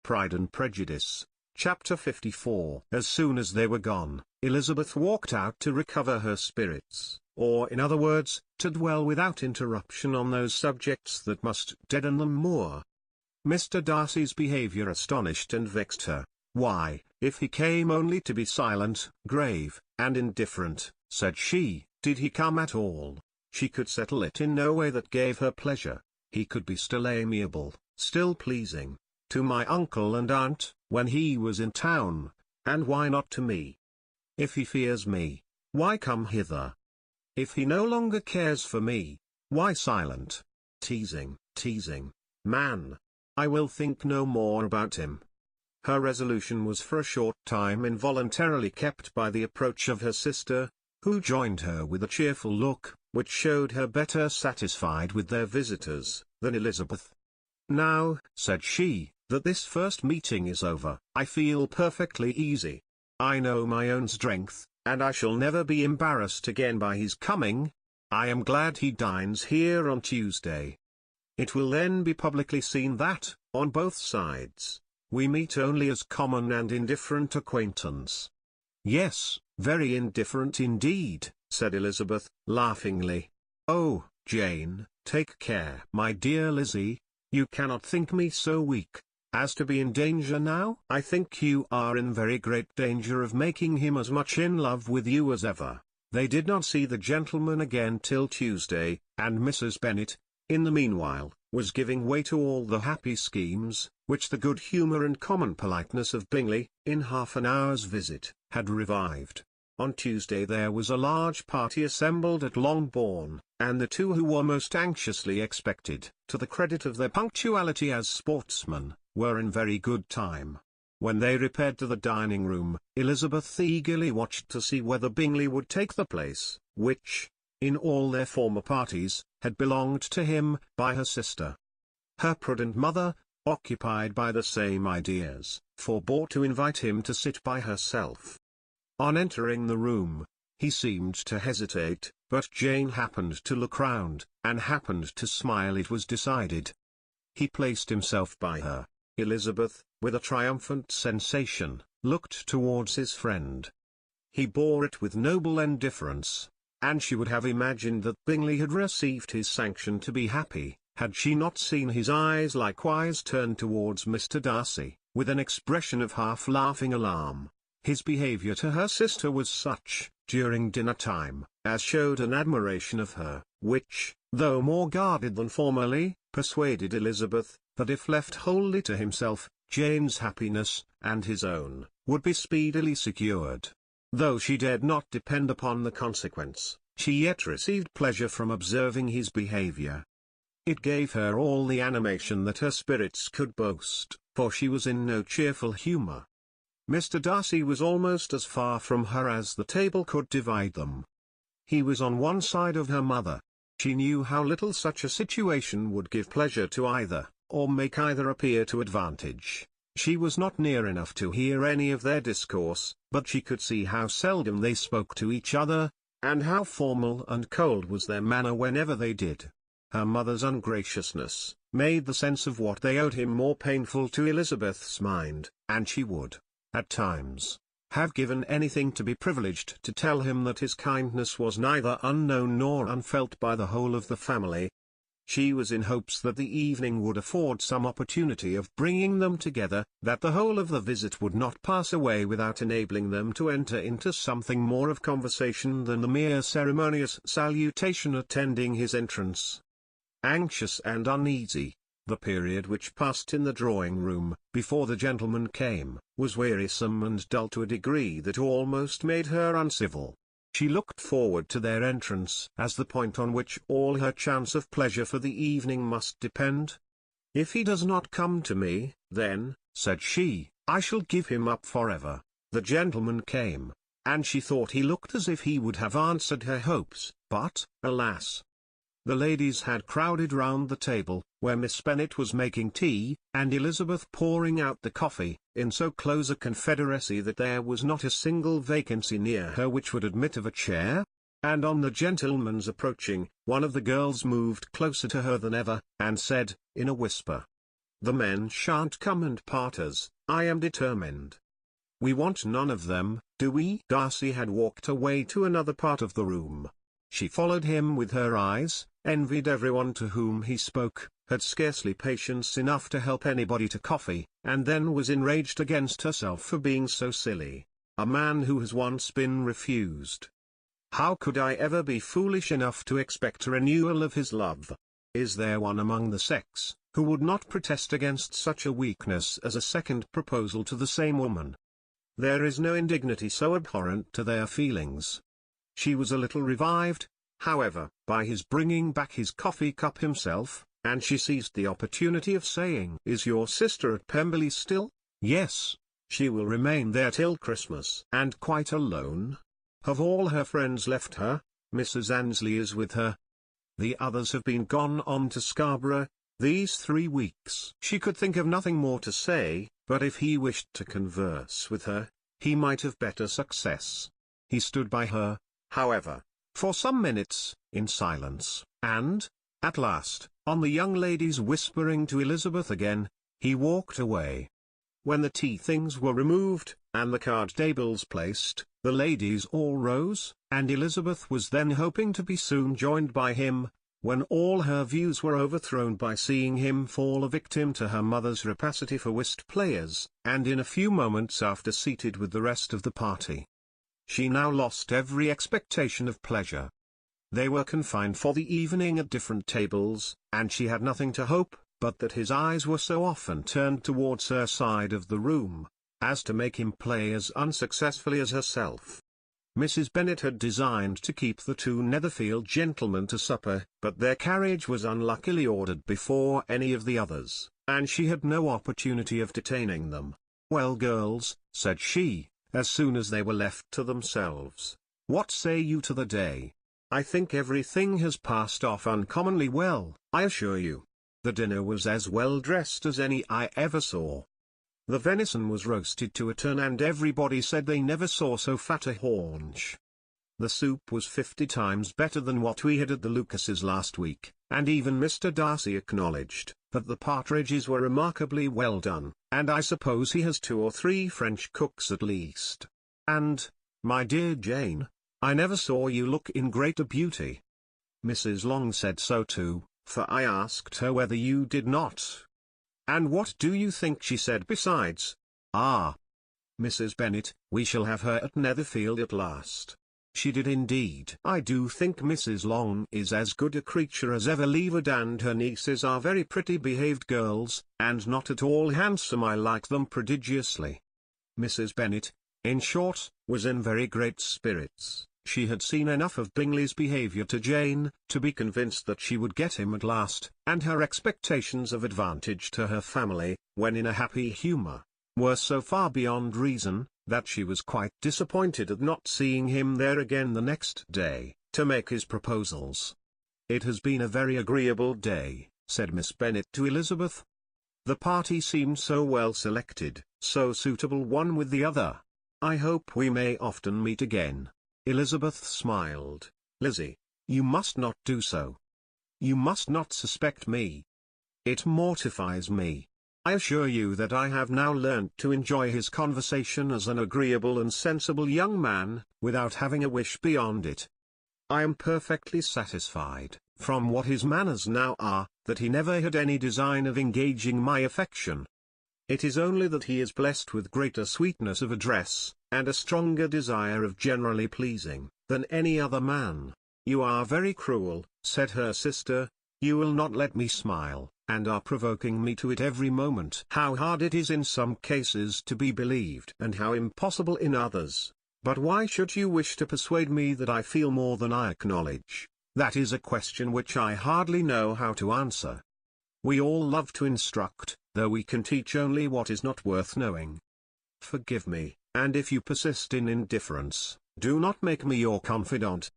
Pride and Prejudice, Chapter 54. As soon as they were gone, Elizabeth walked out to recover her spirits, or in other words, to dwell without interruption on those subjects that must deaden them more. Mr. Darcy's behaviour astonished and vexed her. Why, if he came only to be silent, grave, and indifferent, said she, did he come at all? She could settle it in no way that gave her pleasure. He could be still amiable, still pleasing, to my uncle and aunt, when he was in town, and why not to me? If he fears me, why come hither? If he no longer cares for me, why silent? Teasing, man! I will think no more about him. Her resolution was for a short time involuntarily kept by the approach of her sister, who joined her with a cheerful look, which showed her better satisfied with their visitors than Elizabeth. Now, said she, that this first meeting is over, I feel perfectly easy. I know my own strength, and I shall never be embarrassed again by his coming. I am glad he dines here on Tuesday. It will then be publicly seen that, on both sides, we meet only as common and indifferent acquaintance. Yes, very indifferent indeed, said Elizabeth, laughingly. Oh, Jane, take care. My dear Lizzie, you cannot think me so weak as to be in danger now. I think you are in very great danger of making him as much in love with you as ever. They did not see the gentleman again till Tuesday, and Mrs. Bennet, in the meanwhile, was giving way to all the happy schemes, which the good humour and common politeness of Bingley, in half an hour's visit, had revived. On Tuesday there was a large party assembled at Longbourn, and the two who were most anxiously expected, to the credit of their punctuality as sportsmen, were in very good time. When they repaired to the dining-room, Elizabeth eagerly watched to see whether Bingley would take the place, which, in all their former parties, had belonged to him by her sister. Her prudent mother, occupied by the same ideas, forbore to invite him to sit by herself. On entering the room, he seemed to hesitate, but Jane happened to look round, and happened to smile. It was decided. He placed himself by her. Elizabeth, with a triumphant sensation, looked towards his friend. He bore it with noble indifference, and she would have imagined that Bingley had received his sanction to be happy, had she not seen his eyes likewise turn towards Mr. Darcy, with an expression of half-laughing alarm. His behaviour to her sister was such, during dinner-time, as showed an admiration of her, which, though more guarded than formerly, persuaded Elizabeth, that if left wholly to himself, Jane's happiness, and his own, would be speedily secured. Though she dared not depend upon the consequence, she yet received pleasure from observing his behaviour. It gave her all the animation that her spirits could boast, for she was in no cheerful humour. Mr. Darcy was almost as far from her as the table could divide them. He was on one side of her mother. She knew how little such a situation would give pleasure to either, or make either appear to advantage. She was not near enough to hear any of their discourse, but she could see how seldom they spoke to each other, and how formal and cold was their manner whenever they did. Her mother's ungraciousness made the sense of what they owed him more painful to Elizabeth's mind, and she would, at times, have given anything to be privileged to tell him that his kindness was neither unknown nor unfelt by the whole of the family. She was in hopes that the evening would afford some opportunity of bringing them together, that the whole of the visit would not pass away without enabling them to enter into something more of conversation than the mere ceremonious salutation attending his entrance. Anxious and uneasy, the period which passed in the drawing-room, before the gentleman came, was wearisome and dull to a degree that almost made her uncivil. She looked forward to their entrance as the point on which all her chance of pleasure for the evening must depend. If he does not come to me, then, said she, I shall give him up forever. The gentleman came, and she thought he looked as if he would have answered her hopes, but, alas! The ladies had crowded round the table, where Miss Bennet was making tea, and Elizabeth pouring out the coffee, in so close a confederacy that there was not a single vacancy near her which would admit of a chair, and on the gentleman's approaching, one of the girls moved closer to her than ever, and said, in a whisper, The men shan't come and part us, I am determined. We want none of them, do we?" Darcy had walked away to another part of the room. She followed him with her eyes, envied everyone to whom he spoke, had scarcely patience enough to help anybody to coffee, and then was enraged against herself for being so silly. A man who has once been refused. How could I ever be foolish enough to expect a renewal of his love? Is there one among the sex who would not protest against such a weakness as a second proposal to the same woman? There is no indignity so abhorrent to their feelings. She was a little revived, however, by his bringing back his coffee cup himself, and she seized the opportunity of saying, "Is your sister at Pemberley still?" "Yes. She will remain there till Christmas." "And quite alone? Have all her friends left her?" "Mrs. Annesley is with her. The others have been gone on to Scarborough these 3 weeks." She could think of nothing more to say, but if he wished to converse with her, he might have better success. He stood by her, however, for some minutes, in silence, and, at last, on the young lady's whispering to Elizabeth again, he walked away. When the tea things were removed, and the card tables placed, the ladies all rose, and Elizabeth was then hoping to be soon joined by him, when all her views were overthrown by seeing him fall a victim to her mother's rapacity for whist players, and in a few moments after seated with the rest of the party. She now lost every expectation of pleasure. They were confined for the evening at different tables, and she had nothing to hope, but that his eyes were so often turned towards her side of the room, as to make him play as unsuccessfully as herself. Mrs. Bennet had designed to keep the 2 Netherfield gentlemen to supper, but their carriage was unluckily ordered before any of the others, and she had no opportunity of detaining them. "Well, girls," said she, as soon as they were left to themselves, "what say you to the day? I think everything has passed off uncommonly well, I assure you. The dinner was as well dressed as any I ever saw. The venison was roasted to a turn, and everybody said they never saw so fat a haunch. The soup was 50 times better than what we had at the Lucases last week, and even Mr. Darcy acknowledged that the partridges were remarkably well done, and I suppose he has 2 or 3 French cooks at least. And, my dear Jane, I never saw you look in greater beauty. Mrs. Long said so too, for I asked her whether you did not. And what do you think she said besides? Ah, Mrs. Bennet, we shall have her at Netherfield at last. She did indeed. I do think Mrs. Long is as good a creature as ever lived, and her nieces are very pretty behaved girls, and not at all handsome. I like them prodigiously." Mrs. Bennet, in short, was in very great spirits. She had seen enough of Bingley's behaviour to Jane, to be convinced that she would get him at last, and her expectations of advantage to her family, when in a happy humour, were so far beyond reason, that she was quite disappointed at not seeing him there again the next day, to make his proposals. "It has been a very agreeable day," said Miss Bennet to Elizabeth. "The party seemed so well selected, so suitable one with the other. I hope we may often meet again." Elizabeth smiled. "Lizzie, you must not do so. You must not suspect me. It mortifies me. I assure you that I have now learnt to enjoy his conversation as an agreeable and sensible young man, without having a wish beyond it. I am perfectly satisfied, from what his manners now are, that he never had any design of engaging my affection. It is only that he is blessed with greater sweetness of address, and a stronger desire of generally pleasing, than any other man." "You are very cruel," said her sister. "You will not let me smile, and are provoking me to it every moment. How hard it is in some cases to be believed, and how impossible in others. But why should you wish to persuade me that I feel more than I acknowledge? That is a question which I hardly know how to answer. We all love to instruct, though we can teach only what is not worth knowing. Forgive me, and if you persist in indifference, do not make me your confidant.